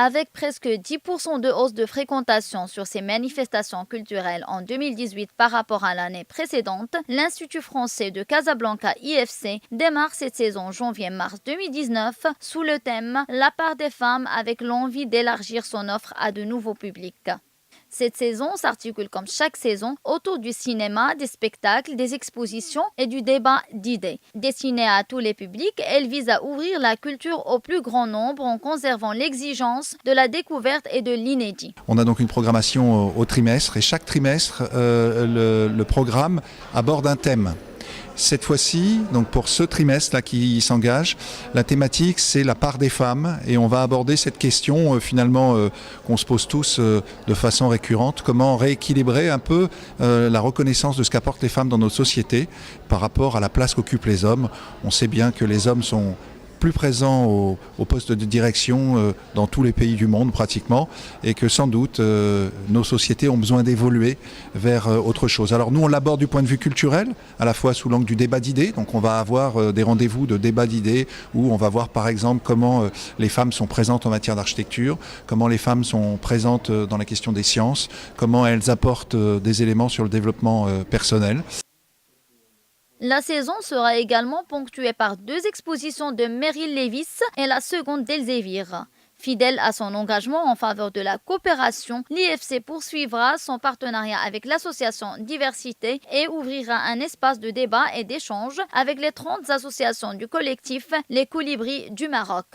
Avec presque 10% de hausse de fréquentation sur ces manifestations culturelles en 2018 par rapport à l'année précédente, l'Institut français de Casablanca IFC démarre cette saison janvier-mars 2019 sous le thème « La part des femmes avec l'envie d'élargir son offre à de nouveaux publics ». Cette saison s'articule comme chaque saison autour du cinéma, des spectacles, des expositions et du débat d'idées. Destinée à tous les publics, elle vise à ouvrir la culture au plus grand nombre en conservant l'exigence de la découverte et de l'inédit. On a donc une programmation au trimestre et chaque trimestre, le programme aborde un thème. Cette fois-ci, donc pour ce trimestre-là qui s'engage, la thématique c'est la part des femmes et on va aborder cette question qu'on se pose tous de façon récurrente, comment rééquilibrer un peu la reconnaissance de ce qu'apportent les femmes dans notre société par rapport à la place qu'occupent les hommes. On sait bien que les hommes sont plus présents au poste de direction dans tous les pays du monde pratiquement et que sans doute nos sociétés ont besoin d'évoluer vers autre chose. Alors nous on l'aborde du point de vue culturel, à la fois sous l'angle du débat d'idées, donc on va avoir des rendez-vous de débat d'idées où on va voir par exemple comment les femmes sont présentes en matière d'architecture, comment les femmes sont présentes dans la question des sciences, comment elles apportent des éléments sur le développement personnel. La saison sera également ponctuée par 2 expositions de Meryl Lewis et la seconde d'Elsevier. Fidèle à son engagement en faveur de la coopération, l'IFC poursuivra son partenariat avec l'association Diversité et ouvrira un espace de débat et d'échange avec les 30 associations du collectif Les Colibris du Maroc.